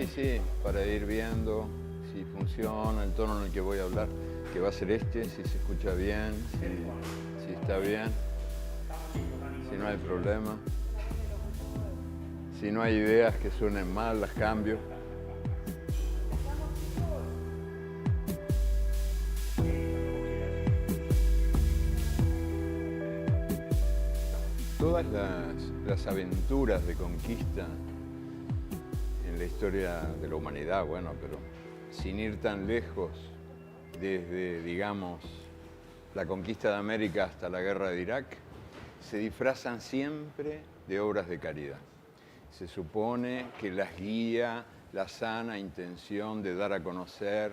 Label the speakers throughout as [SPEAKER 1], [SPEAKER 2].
[SPEAKER 1] sí, para ir viendo si funciona el tono en el que voy a hablar, que va a ser este, si se escucha bien, si está bien, si no hay problema. Si no hay ideas que suenen mal, las cambio. Todas las aventuras de conquista en la historia de la humanidad, bueno, pero sin ir tan lejos, desde, digamos, la conquista de América hasta la guerra de Irak, se disfrazan siempre de obras de caridad. Se supone que las guía la sana intención de dar a conocer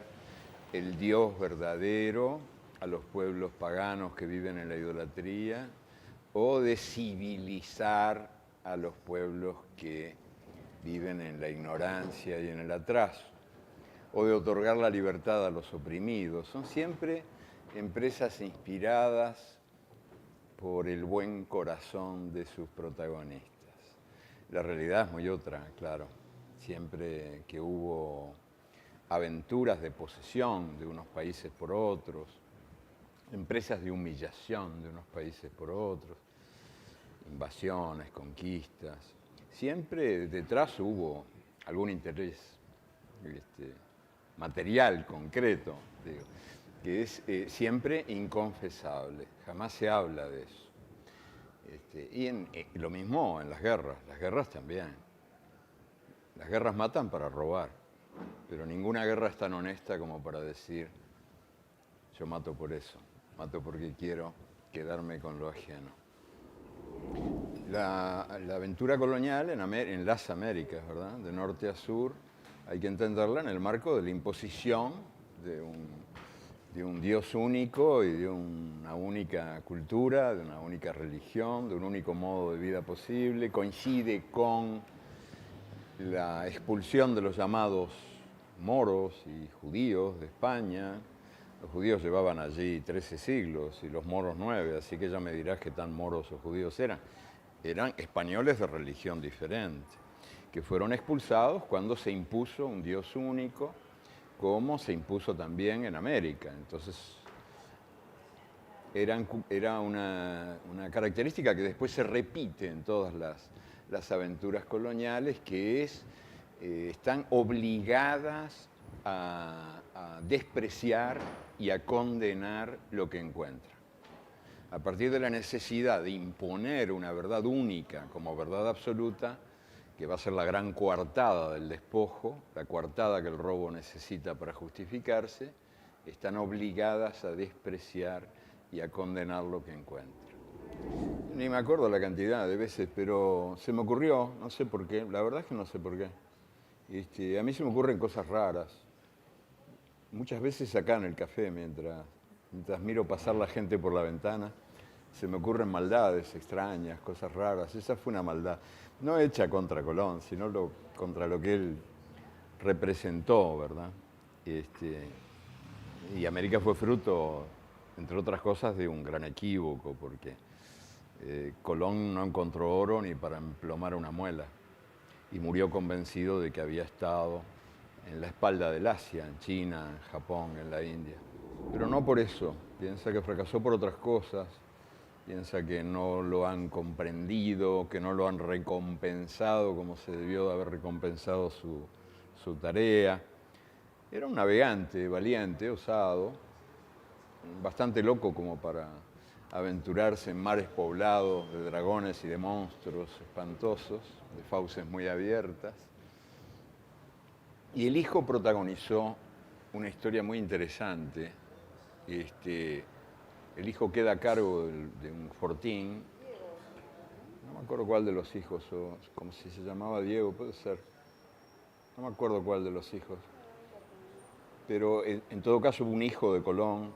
[SPEAKER 1] el Dios verdadero a los pueblos paganos que viven en la idolatría, o de civilizar a los pueblos que viven en la ignorancia y en el atraso, o de otorgar la libertad a los oprimidos. Son siempre empresas inspiradas por el buen corazón de sus protagonistas. La realidad es muy otra, claro. Siempre que hubo aventuras de posesión de unos países por otros, empresas de humillación de unos países por otros, invasiones, conquistas, siempre detrás hubo algún interés material, concreto, digo, que es siempre inconfesable, jamás se habla de eso. Lo mismo en las guerras también. Las guerras matan para robar, pero ninguna guerra es tan honesta como para decir, yo mato por eso, mato porque quiero quedarme con lo ajeno. La aventura colonial en las Américas, ¿verdad? De norte a sur, hay que entenderla en el marco de la imposición de un Dios único y de una única cultura, de una única religión, de un único modo de vida posible. Coincide con la expulsión de los llamados moros y judíos de España. Los judíos llevaban allí 13 siglos y los moros 9, así que ya me dirás qué tan moros o judíos eran. Eran españoles de religión diferente, que fueron expulsados cuando se impuso un Dios único, como se impuso también en América. Entonces, era una característica que después se repite en todas las aventuras coloniales, que están obligadas a despreciar y a condenar lo que encuentran. A partir de la necesidad de imponer una verdad única como verdad absoluta, que va a ser la gran coartada del despojo, la coartada que el robo necesita para justificarse, están obligadas a despreciar y a condenar lo que encuentran. Ni me acuerdo la cantidad de veces, pero se me ocurrió, no sé por qué, la verdad es que no sé por qué. A mí se me ocurren cosas raras. Muchas veces acá en el café, mientras miro pasar la gente por la ventana, se me ocurren maldades extrañas, cosas raras. Esa fue una maldad, no hecha contra Colón, sino contra lo que él representó, ¿verdad? Y América fue fruto, entre otras cosas, de un gran equívoco, porque Colón no encontró oro ni para emplomar una muela, y murió convencido de que había estado en la espalda del Asia, en China, en Japón, en la India. Pero no por eso, piensa que fracasó por otras cosas, piensa que no lo han comprendido, que no lo han recompensado como se debió de haber recompensado su tarea. Era un navegante valiente, osado, bastante loco como para aventurarse en mares poblados de dragones y de monstruos espantosos, de fauces muy abiertas. Y el hijo protagonizó una historia muy interesante. El hijo queda a cargo de un fortín. No me acuerdo cuál de los hijos, o como si se llamaba Diego, puede ser. No me acuerdo cuál de los hijos. Pero en todo caso hubo un hijo de Colón.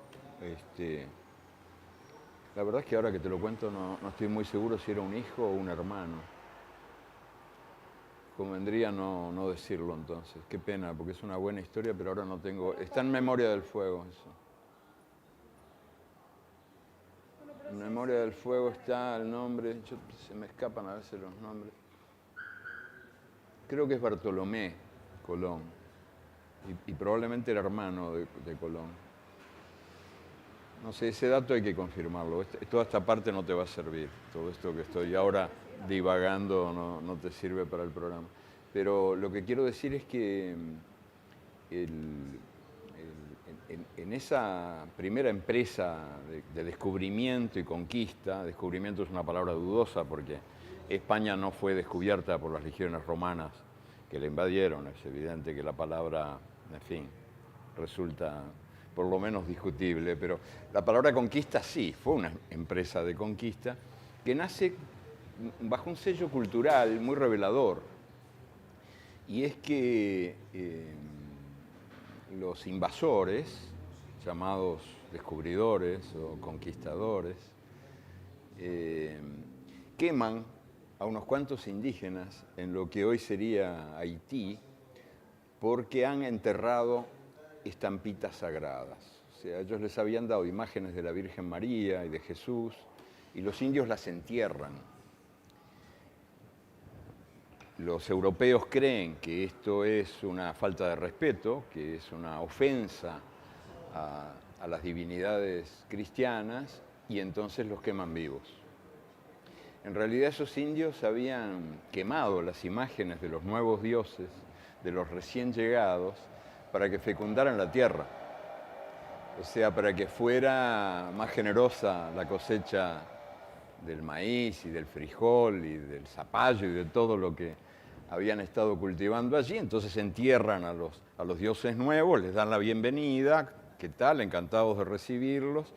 [SPEAKER 1] La verdad es que ahora que te lo cuento no estoy muy seguro si era un hijo o un hermano. Convendría no decirlo entonces. Qué pena, porque es una buena historia, pero ahora no tengo... Está en Memoria del Fuego eso. En Memoria del Fuego está el nombre, se me escapan a veces los nombres. Creo que es Bartolomé Colón, y probablemente era hermano de Colón. No sé, ese dato hay que confirmarlo. Toda esta parte no te va a servir. Todo esto que estoy ahora divagando no te sirve para el programa. Pero lo que quiero decir es que en esa primera empresa de descubrimiento y conquista, descubrimiento es una palabra dudosa porque España no fue descubierta por las legiones romanas que la invadieron. Es evidente que la palabra, en fin, resulta por lo menos discutible, pero la palabra conquista sí, fue una empresa de conquista que nace bajo un sello cultural muy revelador. Y es que los invasores, llamados descubridores o conquistadores, queman a unos cuantos indígenas en lo que hoy sería Haití porque han enterrado estampitas sagradas. O sea, ellos les habían dado imágenes de la Virgen María y de Jesús y los indios las entierran. Los europeos creen que esto es una falta de respeto, que es una ofensa a las divinidades cristianas y entonces los queman vivos. En realidad esos indios habían quemado las imágenes de los nuevos dioses, de los recién llegados, para que fecundaran la tierra, o sea, para que fuera más generosa la cosecha del maíz y del frijol y del zapallo y de todo lo que habían estado cultivando allí. Entonces entierran a los dioses nuevos, les dan la bienvenida, ¿qué tal? Encantados de recibirlos,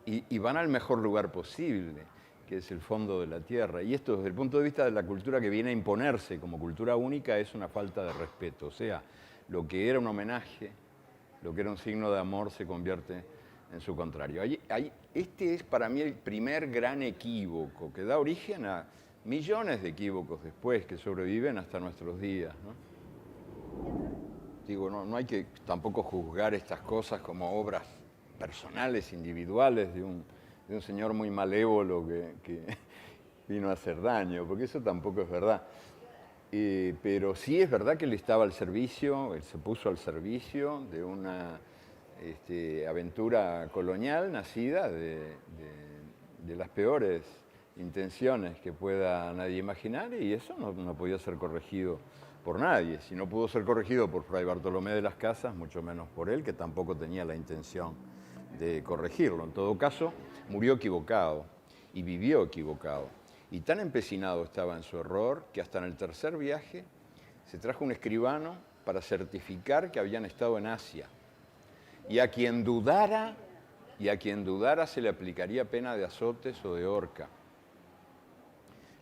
[SPEAKER 1] y van al mejor lugar posible, que es el fondo de la tierra. Y esto, desde el punto de vista de la cultura que viene a imponerse como cultura única, es una falta de respeto. O sea, lo que era un homenaje, lo que era un signo de amor, se convierte en su contrario. Este es para mí el primer gran equívoco que da origen a millones de equívocos después que sobreviven hasta nuestros días, ¿no? Digo, no hay que tampoco juzgar estas cosas como obras personales, individuales de un señor muy malévolo que vino a hacer daño, porque eso tampoco es verdad. Pero sí es verdad que él estaba al servicio, él se puso al servicio de una aventura colonial nacida de las peores intenciones que pueda nadie imaginar, y eso no podía ser corregido por nadie. Si no pudo ser corregido por Fray Bartolomé de las Casas, mucho menos por él, que tampoco tenía la intención de corregirlo. En todo caso, murió equivocado y vivió equivocado. Y tan empecinado estaba en su error que hasta en el tercer viaje se trajo un escribano para certificar que habían estado en Asia. Y a quien dudara se le aplicaría pena de azotes o de horca.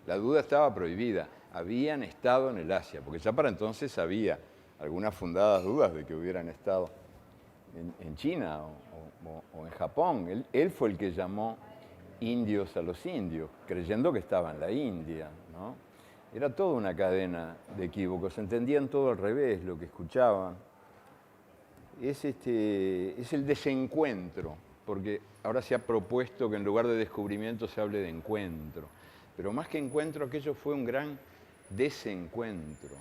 [SPEAKER 1] La duda estaba prohibida. Habían estado en el Asia, porque ya para entonces había algunas fundadas dudas de que hubieran estado en China o en Japón. Él fue el que llamó indios a los indios, creyendo que estaba en la India, ¿no? Era toda una cadena de equívocos, entendían todo al revés, lo que escuchaban. Es el desencuentro, porque ahora se ha propuesto que en lugar de descubrimiento se hable de encuentro, pero más que encuentro, aquello fue un gran desencuentro.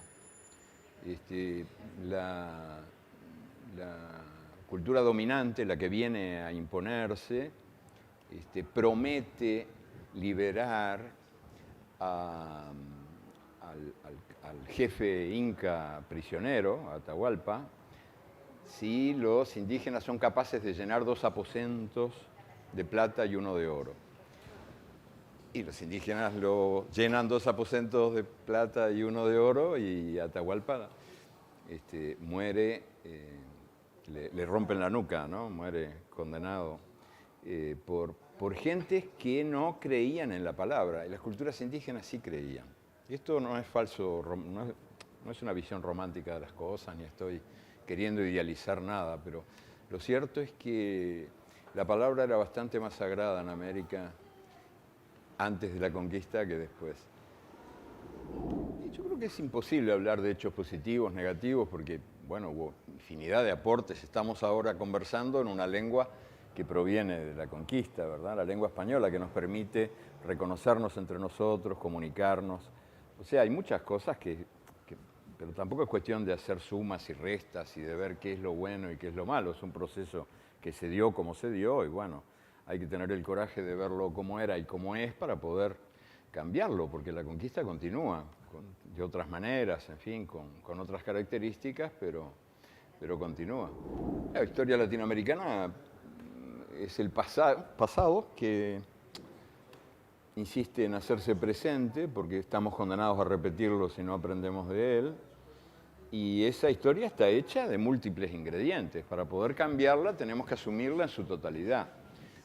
[SPEAKER 1] La cultura dominante, la que viene a imponerse, promete liberar al jefe inca prisionero, Atahualpa, si los indígenas son capaces de llenar 2 aposentos de plata y 1 de oro. Y los indígenas lo llenan 2 aposentos de plata y 1 de oro, y Atahualpa muere, le rompen la nuca, ¿no? Muere condenado por gentes que no creían en la palabra, y las culturas indígenas sí creían. Y esto no es falso, no es una visión romántica de las cosas, ni estoy queriendo idealizar nada, pero lo cierto es que la palabra era bastante más sagrada en América antes de la conquista que después. Y yo creo que es imposible hablar de hechos positivos, negativos, porque, bueno, hubo infinidad de aportes. Estamos ahora conversando en una lengua que proviene de la conquista, ¿verdad? La lengua española, que nos permite reconocernos entre nosotros, comunicarnos. O sea, hay muchas cosas que pero tampoco es cuestión de hacer sumas y restas y de ver qué es lo bueno y qué es lo malo. Es un proceso que se dio como se dio y bueno, hay que tener el coraje de verlo como era y como es para poder cambiarlo, porque la conquista continúa de otras maneras, en fin, con otras características, pero continúa. La historia latinoamericana es el pasado que insiste en hacerse presente, porque estamos condenados a repetirlo si no aprendemos de él, y esa historia está hecha de múltiples ingredientes. Para poder cambiarla tenemos que asumirla en su totalidad.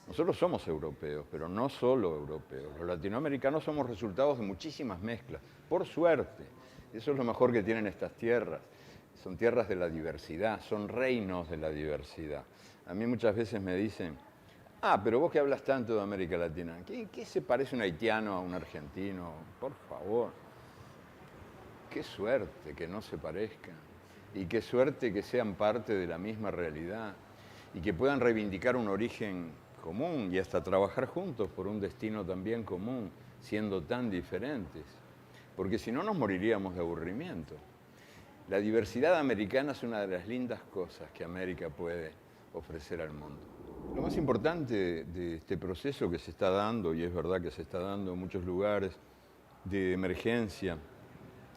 [SPEAKER 1] Nosotros somos europeos, pero no solo europeos. Los latinoamericanos somos resultados de muchísimas mezclas, por suerte. Eso es lo mejor que tienen estas tierras. Son tierras de la diversidad, son reinos de la diversidad. A mí muchas veces me dicen, pero vos que hablas tanto de América Latina, ¿qué se parece un haitiano a un argentino? Por favor. Qué suerte que no se parezcan. Y qué suerte que sean parte de la misma realidad. Y que puedan reivindicar un origen común y hasta trabajar juntos por un destino también común, siendo tan diferentes. Porque si no nos moriríamos de aburrimiento. La diversidad americana es una de las lindas cosas que América puede ofrecer al mundo. Lo más importante de este proceso que se está dando, y es verdad que se está dando en muchos lugares, de emergencia,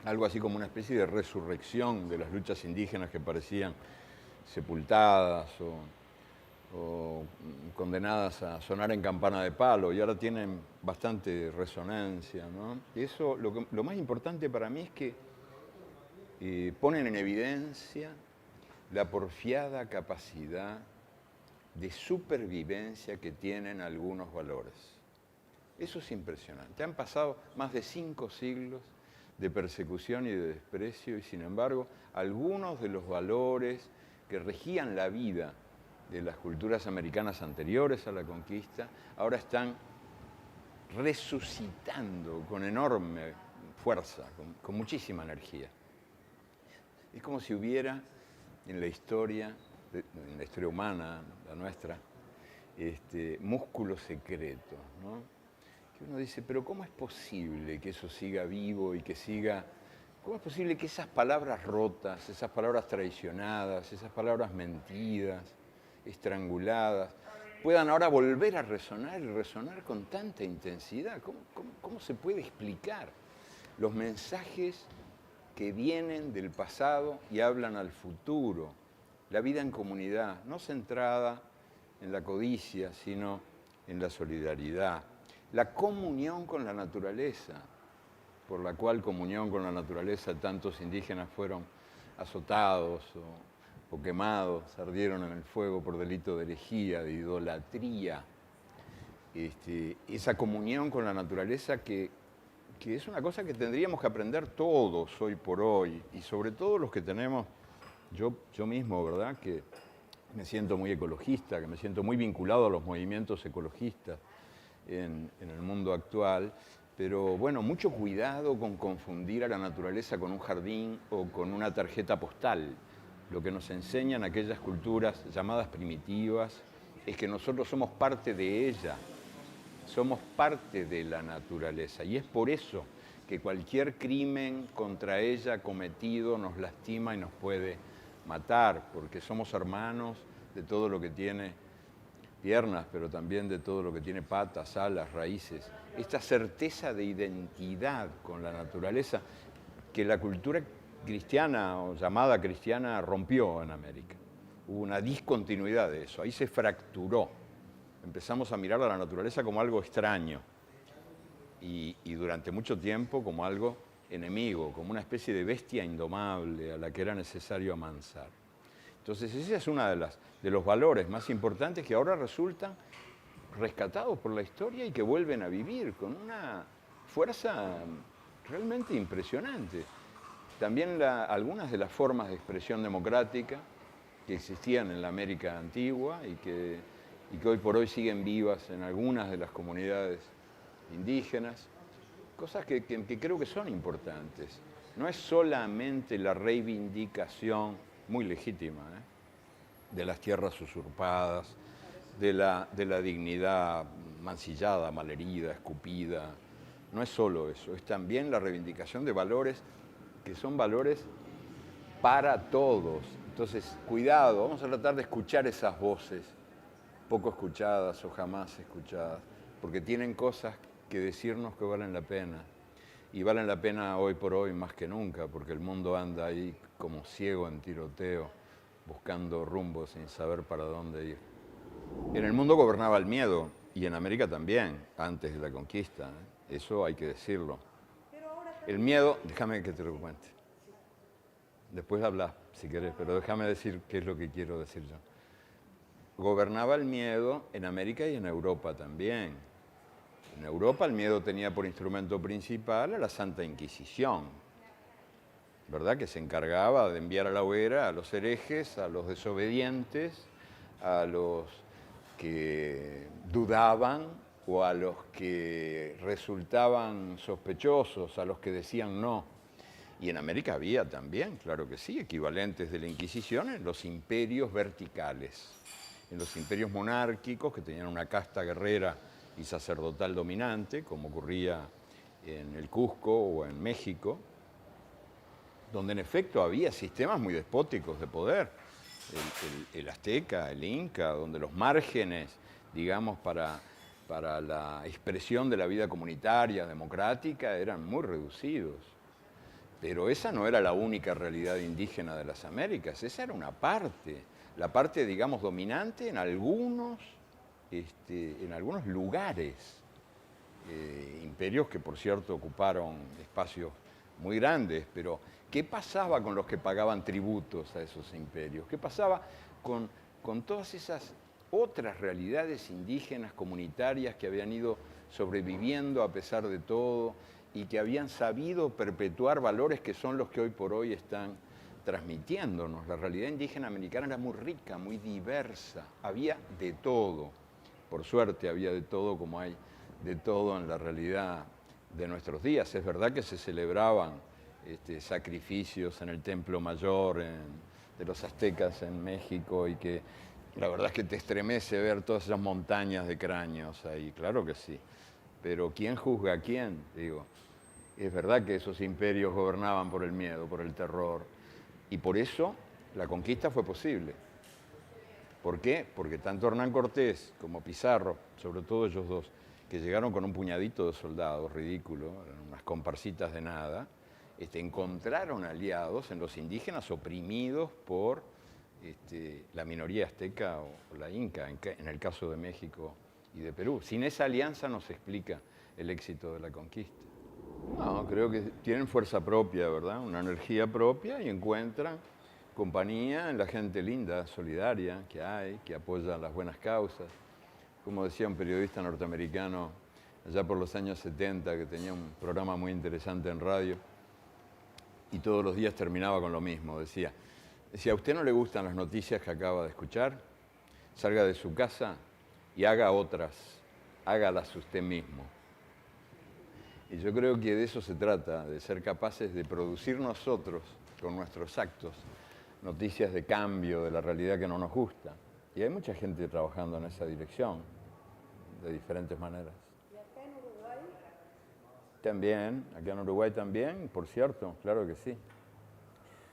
[SPEAKER 1] algo así como una especie de resurrección de las luchas indígenas que parecían sepultadas o condenadas a sonar en campana de palo, y ahora tienen bastante resonancia, ¿no? Y eso, lo más importante para mí es que ponen en evidencia la porfiada capacidad de supervivencia que tienen algunos valores. Eso es impresionante. Han pasado más de 5 siglos de persecución y de desprecio, y sin embargo, algunos de los valores que regían la vida de las culturas americanas anteriores a la conquista, ahora están resucitando con enorme fuerza, con muchísima energía. Es como si hubiera en la historia humana, la nuestra, músculos secretos, ¿no? Que uno dice, pero ¿cómo es posible que eso siga vivo y que siga... ¿Cómo es posible que esas palabras rotas, esas palabras traicionadas, esas palabras mentidas, estranguladas, puedan ahora volver a resonar y resonar con tanta intensidad? ¿Cómo se puede explicar los mensajes que vienen del pasado y hablan al futuro? La vida en comunidad, no centrada en la codicia, sino en la solidaridad. La comunión con la naturaleza, por la cual comunión con la naturaleza tantos indígenas fueron azotados o quemados, ardieron en el fuego por delito de herejía, de idolatría. Esa comunión con la naturaleza que es una cosa que tendríamos que aprender todos hoy por hoy, y sobre todo los que tenemos, yo mismo, ¿verdad?, que me siento muy ecologista, que me siento muy vinculado a los movimientos ecologistas en el mundo actual, pero bueno, mucho cuidado con confundir a la naturaleza con un jardín o con una tarjeta postal. Lo que nos enseñan aquellas culturas llamadas primitivas es que nosotros somos parte de ella, somos parte de la naturaleza, y es por eso que cualquier crimen contra ella cometido nos lastima y nos puede matar, porque somos hermanos de todo lo que tiene piernas, pero también de todo lo que tiene patas, alas, raíces. Esta certeza de identidad con la naturaleza que la cultura cristiana o llamada cristiana rompió en América. Hubo una discontinuidad de eso, ahí se fracturó. Empezamos a mirar a la naturaleza como algo extraño y durante mucho tiempo como algo enemigo, como una especie de bestia indomable a la que era necesario amansar. Entonces ese es uno de los valores más importantes que ahora resultan rescatados por la historia y que vuelven a vivir con una fuerza realmente impresionante. También algunas de las formas de expresión democrática que existían en la América antigua y que hoy por hoy siguen vivas en algunas de las comunidades indígenas, cosas que creo que son importantes. No es solamente la reivindicación, muy legítima, de las tierras usurpadas, de la dignidad mancillada, malherida, escupida. No es solo eso, es también la reivindicación de valores que son valores para todos. Entonces, cuidado, vamos a tratar de escuchar esas voces poco escuchadas o jamás escuchadas, porque tienen cosas que decirnos que valen la pena. Y valen la pena hoy por hoy más que nunca, porque el mundo anda ahí como ciego en tiroteo, buscando rumbo sin saber para dónde ir. En el mundo gobernaba el miedo, y en América también, antes de la conquista, ¿eh? Eso hay que decirlo. El miedo, déjame que te lo cuente. Después hablas, si querés, pero déjame decir qué es lo que quiero decir yo. Gobernaba el miedo en América y en Europa también. En Europa el miedo tenía por instrumento principal a la Santa Inquisición, ¿verdad? Que se encargaba de enviar a la hoguera a los herejes, a los desobedientes, a los que dudaban o a los que resultaban sospechosos, a los que decían no. Y en América había también, claro que sí, equivalentes de la Inquisición en los imperios verticales, en los imperios monárquicos que tenían una casta guerrera y sacerdotal dominante, como ocurría en el Cusco o en México, donde en efecto había sistemas muy despóticos de poder. El azteca, el inca, donde los márgenes, digamos, para la expresión de la vida comunitaria, democrática, eran muy reducidos. Pero esa no era la única realidad indígena de las Américas, esa era una parte, la parte, digamos, dominante en algunos lugares. Imperios que, por cierto, ocuparon espacios muy grandes, pero ¿qué pasaba con los que pagaban tributos a esos imperios? ¿Qué pasaba con todas esas otras realidades indígenas comunitarias que habían ido sobreviviendo a pesar de todo y que habían sabido perpetuar valores que son los que hoy por hoy están transmitiéndonos? La realidad indígena americana era muy rica, muy diversa, había de todo. Por suerte había de todo como hay de todo en la realidad de nuestros días. Es verdad que se celebraban sacrificios en el Templo Mayor de los aztecas en México y que la verdad es que te estremece ver todas esas montañas de cráneos ahí, claro que sí. Pero ¿quién juzga a quién? Digo, es verdad que esos imperios gobernaban por el miedo, por el terror, y por eso la conquista fue posible. ¿Por qué? Porque tanto Hernán Cortés como Pizarro, sobre todo ellos dos, que llegaron con un puñadito de soldados, ridículo, eran unas comparsitas de nada, encontraron aliados en los indígenas oprimidos por la minoría azteca o la inca, en el caso de México y de Perú. Sin esa alianza no se explica el éxito de la conquista. No, creo que tienen fuerza propia, ¿verdad? Una energía propia y encuentran compañía en la gente linda, solidaria que hay, que apoya las buenas causas. Como decía un periodista norteamericano allá por los años 70, que tenía un programa muy interesante en radio, y todos los días terminaba con lo mismo. Decía, a usted no le gustan las noticias que acaba de escuchar, salga de su casa y haga otras, hágalas usted mismo. Y yo creo que de eso se trata, de ser capaces de producir nosotros, con nuestros actos, noticias de cambio de la realidad que no nos gusta. Y hay mucha gente trabajando en esa dirección, de diferentes maneras. ¿Y acá en Uruguay? También, acá en Uruguay también, por cierto, claro que sí.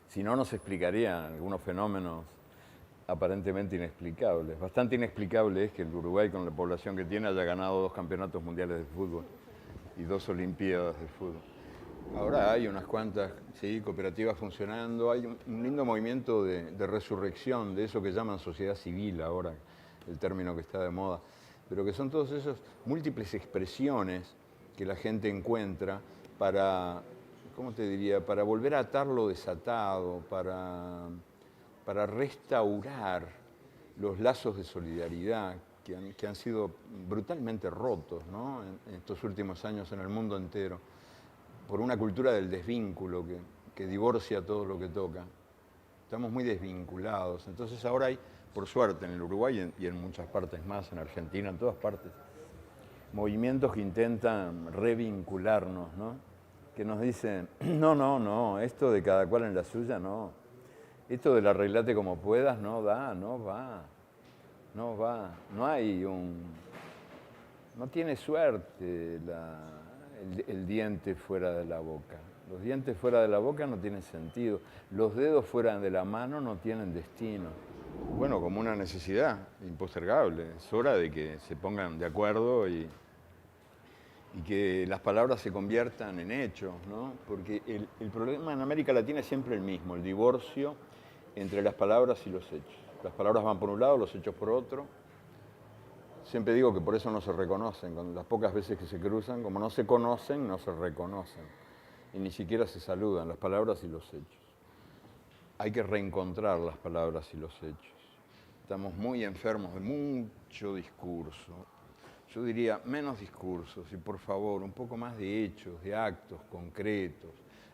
[SPEAKER 1] Si no, nos explicarían algunos fenómenos aparentemente inexplicables. Bastante inexplicable es que el Uruguay, con la población que tiene, haya ganado 2 campeonatos mundiales de fútbol y 2 olimpiadas de fútbol. Ahora hay unas cuantas cooperativas funcionando, hay un lindo movimiento de resurrección de eso que llaman sociedad civil ahora, el término que está de moda, pero que son todas esas múltiples expresiones que la gente encuentra para, ¿cómo te diría?, para volver a atar lo desatado, para restaurar los lazos de solidaridad que han sido brutalmente rotos, ¿no?, en estos últimos años en el mundo entero, por una cultura del desvínculo que divorcia todo lo que toca. Estamos muy desvinculados. Entonces ahora hay, por suerte, en el Uruguay y en muchas partes más, en Argentina, en todas partes, movimientos que intentan revincularnos, ¿no? Que nos dicen, no, esto de cada cual en la suya, no. Esto del arreglate como puedas, no va. No hay no tiene suerte el diente fuera de la boca. Los dientes fuera de la boca no tienen sentido. Los dedos fuera de la mano no tienen destino. Bueno, como una necesidad impostergable. Es hora de que se pongan de acuerdo y que las palabras se conviertan en hechos, ¿no? Porque el problema en América Latina es siempre el mismo, el divorcio entre las palabras y los hechos. Las palabras van por un lado, los hechos por otro. Siempre digo que por eso no se reconocen, con las pocas veces que se cruzan, como no se conocen, no se reconocen. Y ni siquiera se saludan, las palabras y los hechos. Hay que reencontrar las palabras y los hechos. Estamos muy enfermos de mucho discurso. Yo diría menos discursos y por favor un poco más de hechos, de actos concretos.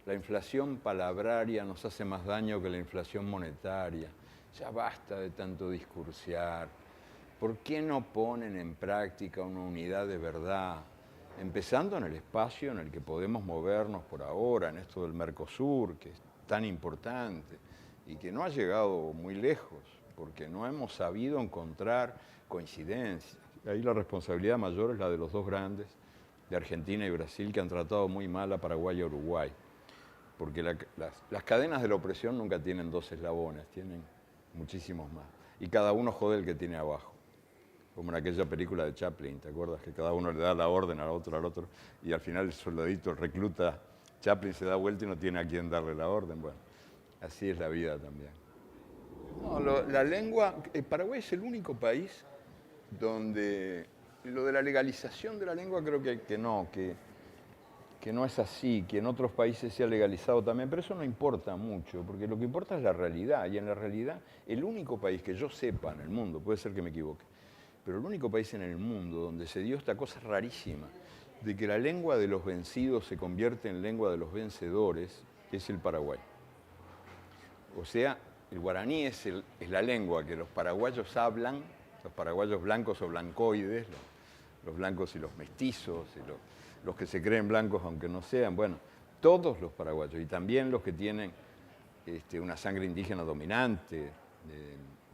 [SPEAKER 1] La inflación palabraria nos hace más daño que la inflación monetaria. Ya basta de tanto discursear. ¿Por qué no ponen en práctica una unidad de verdad? Empezando en el espacio en el que podemos movernos por ahora, en esto del Mercosur, que es tan importante y que no ha llegado muy lejos, porque no hemos sabido encontrar coincidencias. Ahí la responsabilidad mayor es la de los dos grandes, de Argentina y Brasil, que han tratado muy mal a Paraguay y a Uruguay. Porque las cadenas de la opresión nunca tienen dos eslabones, tienen muchísimos más. Y cada uno jode el que tiene abajo. Como en aquella película de Chaplin, ¿te acuerdas? Que cada uno le da la orden al otro, y al final el soldadito, el recluta, Chaplin se da vuelta y no tiene a quién darle la orden. Bueno, así es la vida también. No, la lengua, Paraguay es el único país donde lo de la legalización de la lengua creo que no es así, que en otros países se ha legalizado también, pero eso no importa mucho, porque lo que importa es la realidad, y en la realidad el único país que yo sepa en el mundo, puede ser que me equivoque, pero el único país en el mundo donde se dio esta cosa rarísima, de que la lengua de los vencidos se convierte en lengua de los vencedores, es el Paraguay. O sea, el guaraní es la lengua que los paraguayos hablan, los paraguayos blancos o blancoides, los blancos y los mestizos, y los que se creen blancos aunque no sean, bueno, todos los paraguayos, y también los que tienen una sangre indígena dominante,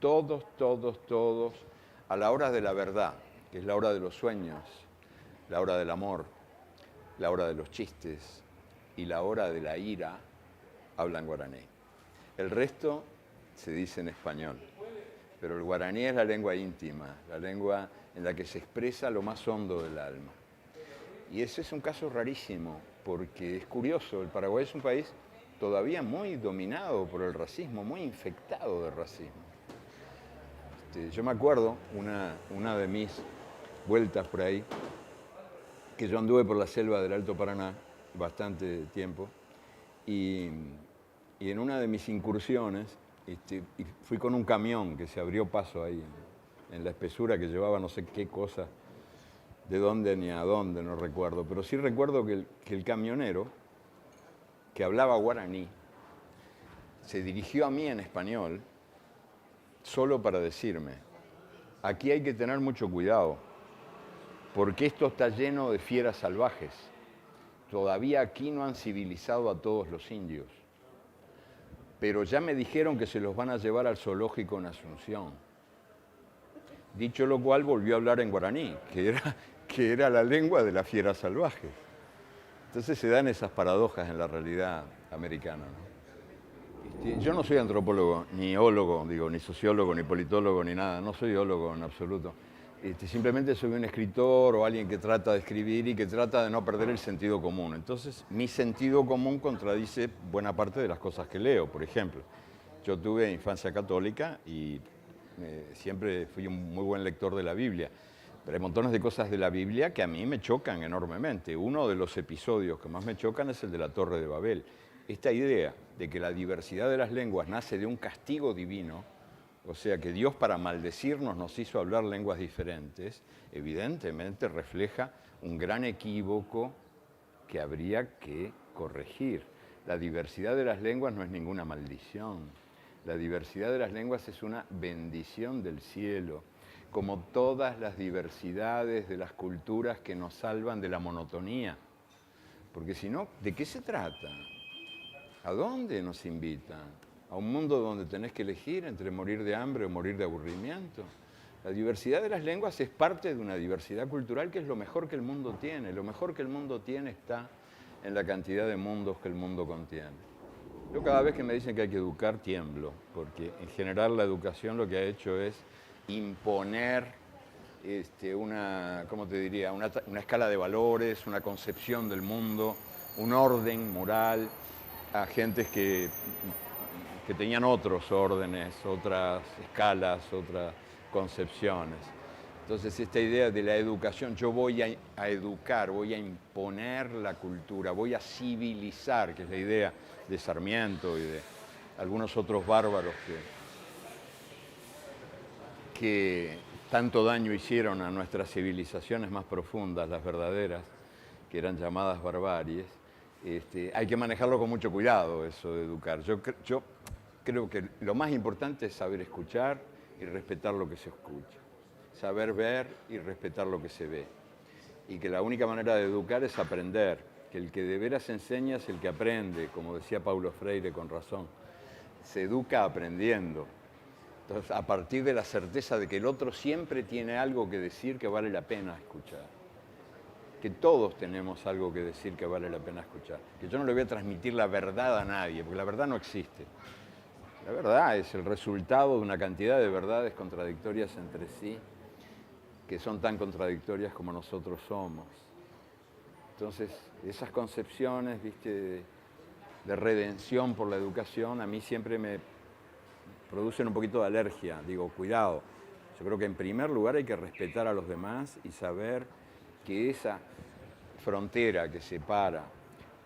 [SPEAKER 1] todos, a la hora de la verdad, que es la hora de los sueños, la hora del amor, la hora de los chistes y la hora de la ira, hablan guaraní. El resto se dice en español, pero el guaraní es la lengua íntima, la lengua en la que se expresa lo más hondo del alma. Y ese es un caso rarísimo, porque es curioso, el Paraguay es un país todavía muy dominado por el racismo, muy infectado de racismo. Yo me acuerdo una de mis vueltas por ahí, que yo anduve por la selva del Alto Paraná bastante tiempo, y en una de mis incursiones, y fui con un camión que se abrió paso ahí, en la espesura que llevaba no sé qué cosa, de dónde ni a dónde, no recuerdo, pero sí recuerdo que el camionero, que hablaba guaraní, se dirigió a mí en español, solo para decirme, aquí hay que tener mucho cuidado, porque esto está lleno de fieras salvajes. Todavía aquí no han civilizado a todos los indios, pero ya me dijeron que se los van a llevar al zoológico en Asunción. Dicho lo cual, volvió a hablar en guaraní, que era la lengua de la fiera salvaje. Entonces se dan esas paradojas en la realidad americana, ¿no? Yo no soy antropólogo, ni eólogo, ni sociólogo, ni politólogo, ni nada. No soy eólogo en absoluto. Simplemente soy un escritor o alguien que trata de escribir y que trata de no perder el sentido común. Entonces, mi sentido común contradice buena parte de las cosas que leo. Por ejemplo, yo tuve infancia católica y siempre fui un muy buen lector de la Biblia. Pero hay montones de cosas de la Biblia que a mí me chocan enormemente. Uno de los episodios que más me chocan es el de la Torre de Babel. Esta idea de que la diversidad de las lenguas nace de un castigo divino, o sea que Dios para maldecirnos nos hizo hablar lenguas diferentes, evidentemente refleja un gran equívoco que habría que corregir. La diversidad de las lenguas no es ninguna maldición. La diversidad de las lenguas es una bendición del cielo, como todas las diversidades de las culturas que nos salvan de la monotonía. Porque si no, ¿de qué se trata? ¿A dónde nos invitan? ¿A un mundo donde tenés que elegir entre morir de hambre o morir de aburrimiento? La diversidad de las lenguas es parte de una diversidad cultural que es lo mejor que el mundo tiene. Lo mejor que el mundo tiene está en la cantidad de mundos que el mundo contiene. Yo cada vez que me dicen que hay que educar, tiemblo, porque en general la educación lo que ha hecho es imponer ¿cómo te diría? Una escala de valores, una concepción del mundo, un orden moral a gentes que tenían otros órdenes, otras escalas, otras concepciones. Entonces esta idea de la educación, yo voy a educar, voy a imponer la cultura, voy a civilizar, que es la idea de Sarmiento y de algunos otros bárbaros que tanto daño hicieron a nuestras civilizaciones más profundas, las verdaderas, que eran llamadas barbaries. Hay que manejarlo con mucho cuidado, eso de educar. Yo creo que lo más importante es saber escuchar y respetar lo que se escucha. Saber ver y respetar lo que se ve. Y que la única manera de educar es aprender. Que el que de veras enseña es el que aprende, como decía Paulo Freire con razón. Se educa aprendiendo. Entonces, a partir de la certeza de que el otro siempre tiene algo que decir que vale la pena escuchar. Que todos tenemos algo que decir que vale la pena escuchar. Que yo no le voy a transmitir la verdad a nadie, porque la verdad no existe. La verdad es el resultado de una cantidad de verdades contradictorias entre sí, que son tan contradictorias como nosotros somos. Entonces, esas concepciones, ¿viste?, de redención por la educación, a mí siempre me producen un poquito de alergia. Digo, cuidado. Yo creo que en primer lugar hay que respetar a los demás y saber que esa frontera que separa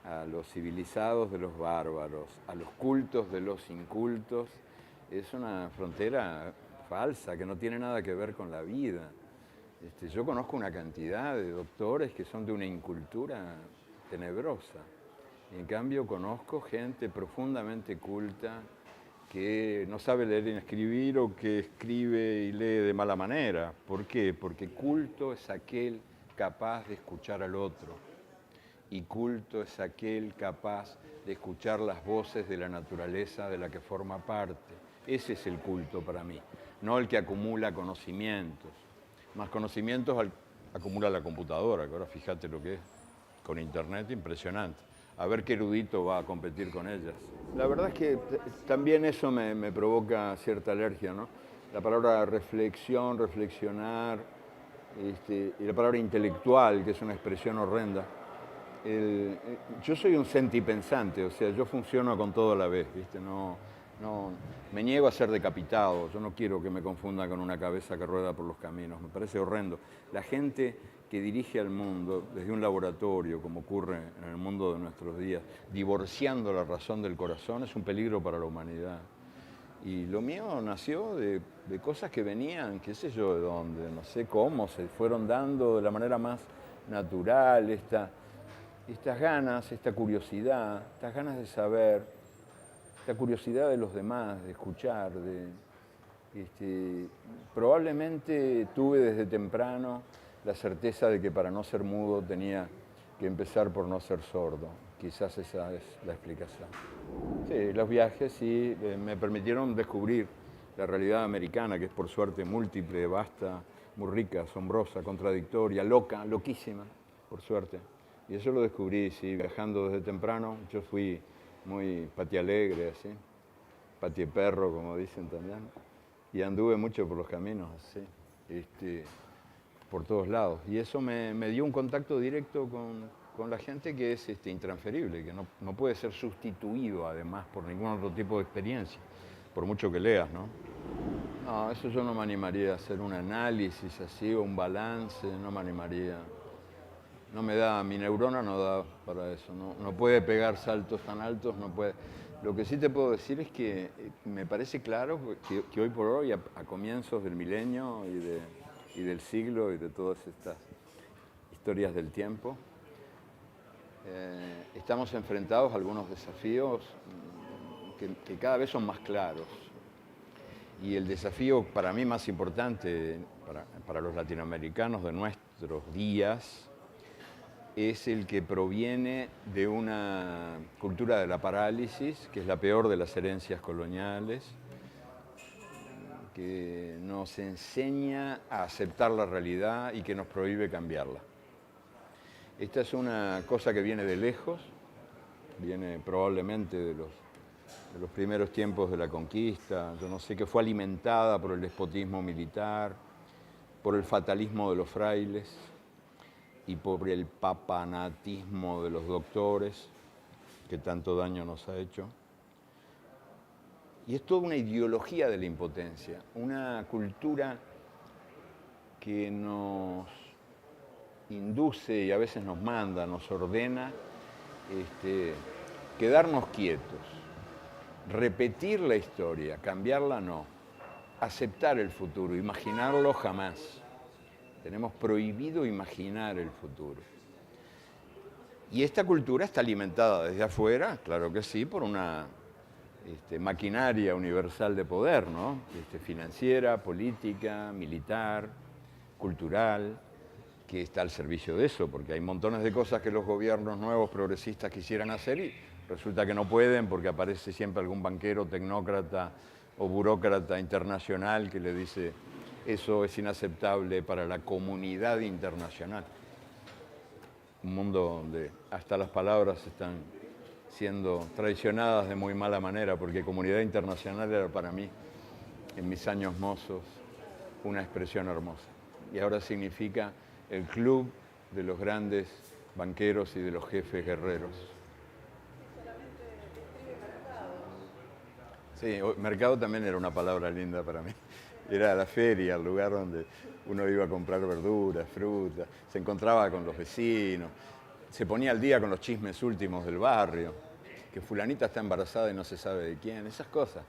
[SPEAKER 1] a los civilizados de los bárbaros, a los cultos de los incultos, es una frontera falsa, que no tiene nada que ver con la vida. Yo conozco una cantidad de doctores que son de una incultura tenebrosa. Y en cambio conozco gente profundamente culta que no sabe leer ni escribir o que escribe y lee de mala manera. ¿Por qué? Porque culto es aquel capaz de escuchar al otro. Y culto es aquel capaz de escuchar las voces de la naturaleza de la que forma parte. Ese es el culto para mí, no el que acumula conocimientos. Más conocimientos acumula la computadora, que ahora fíjate lo que es, con internet, impresionante. A ver qué erudito va a competir con ellas. La verdad es que también eso me provoca cierta alergia, ¿no? La palabra reflexión, reflexionar, y la palabra intelectual, que es una expresión horrenda. Yo soy un sentipensante, o sea, yo funciono con todo a la vez, ¿viste? No, me niego a ser decapitado, yo no quiero que me confunda con una cabeza que rueda por los caminos, me parece horrendo. La gente que dirige al mundo desde un laboratorio, como ocurre en el mundo de nuestros días, divorciando la razón del corazón, es un peligro para la humanidad. Y lo mío nació de cosas que venían, qué sé yo de dónde, no sé cómo, se fueron dando de la manera más natural, estas ganas, esta curiosidad, estas ganas de saber, esta curiosidad de los demás, de escuchar, probablemente tuve desde temprano la certeza de que para no ser mudo tenía que empezar por no ser sordo. Quizás esa es la explicación. Sí, los viajes sí me permitieron descubrir la realidad americana, que es por suerte múltiple, vasta, muy rica, asombrosa, contradictoria, loca, loquísima, por suerte. Y eso lo descubrí, sí, viajando desde temprano. Yo fui muy patialegre, así, patieperro, como dicen también. Y anduve mucho por los caminos, así, por todos lados. Y eso me dio un contacto directo con la gente que es intransferible, que no puede ser sustituido, además, por ningún otro tipo de experiencia, por mucho que leas, ¿no? No, eso yo no me animaría a hacer un análisis así o un balance, no me animaría. No me da, mi neurona no da para eso, no puede pegar saltos tan altos, no puede. Lo que sí te puedo decir es que me parece claro que hoy por hoy, a comienzos del milenio y del siglo y de todas estas historias del tiempo, estamos enfrentados a algunos desafíos que cada vez son más claros. Y el desafío para mí más importante, para los latinoamericanos de nuestros días, es el que proviene de una cultura de la parálisis, que es la peor de las herencias coloniales, que nos enseña a aceptar la realidad y que nos prohíbe cambiarla. Esta es una cosa que viene de lejos, viene probablemente de los primeros tiempos de la conquista, yo no sé, que fue alimentada por el despotismo militar, por el fatalismo de los frailes y por el papanatismo de los doctores, que tanto daño nos ha hecho. Y es toda una ideología de la impotencia, una cultura que nos induce y a veces nos manda, nos ordena quedarnos quietos, repetir la historia, cambiarla no, aceptar el futuro, imaginarlo jamás. Tenemos prohibido imaginar el futuro. Y esta cultura está alimentada desde afuera, claro que sí, por una maquinaria universal de poder, ¿no? Financiera, política, militar, cultural, que está al servicio de eso, porque hay montones de cosas que los gobiernos nuevos progresistas quisieran hacer y resulta que no pueden porque aparece siempre algún banquero, tecnócrata o burócrata internacional que le dice eso es inaceptable para la comunidad internacional. Un mundo donde hasta las palabras están siendo traicionadas de muy mala manera, porque comunidad internacional era para mí, en mis años mozos, una expresión hermosa. Y ahora significa el club de los grandes banqueros y de los jefes guerreros. Sí, mercado también era una palabra linda para mí. Era la feria, el lugar donde uno iba a comprar verduras, frutas, se encontraba con los vecinos, se ponía al día con los chismes últimos del barrio, que fulanita está embarazada y no se sabe de quién, esas cosas.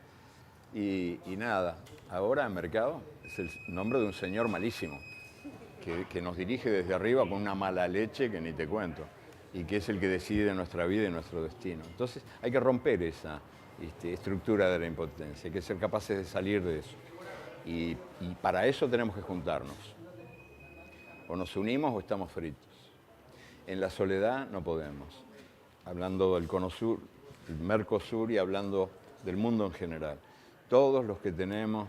[SPEAKER 1] Y nada, ahora mercado es el nombre de un señor malísimo, que nos dirige desde arriba con una mala leche que ni te cuento, y que es el que decide nuestra vida y nuestro destino. Entonces hay que romper esa estructura de la impotencia, hay que ser capaces de salir de eso. Y para eso tenemos que juntarnos. O nos unimos o estamos fritos. En la soledad no podemos. Hablando del Cono Sur, el Mercosur y hablando del mundo en general. Todos los que tenemos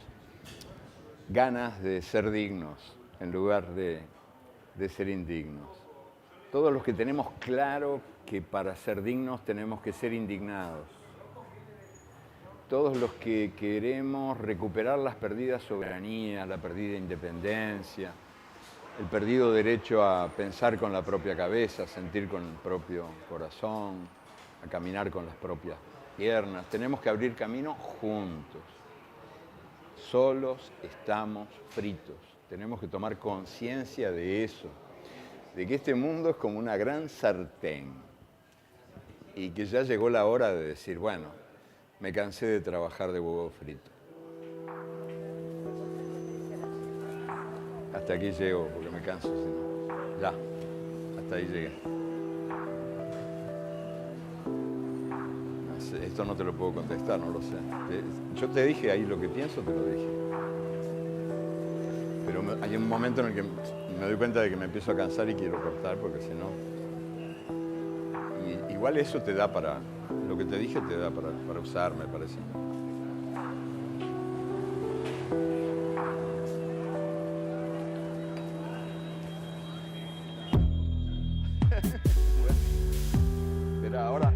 [SPEAKER 1] ganas de ser dignos en lugar de ser indignos. Todos los que tenemos claro que para ser dignos tenemos que ser indignados. Todos los que queremos recuperar las perdidas soberanías, la perdida independencia, el perdido derecho a pensar con la propia cabeza, a sentir con el propio corazón, a caminar con las propias piernas. Tenemos que abrir camino juntos. Solos estamos fritos. Tenemos que tomar conciencia de eso, de que este mundo es como una gran sartén y que ya llegó la hora de decir, bueno, me cansé de trabajar de huevo frito. Hasta aquí llego porque me canso, sino ya, hasta ahí llegué. No sé, esto no te lo puedo contestar, no lo sé. Yo te dije ahí lo que pienso, te lo dije. Pero hay un momento en el que me doy cuenta de que me empiezo a cansar y quiero cortar porque si no... Igual eso te da para... Lo que te dije te da para usar, me parece. Pero ahora...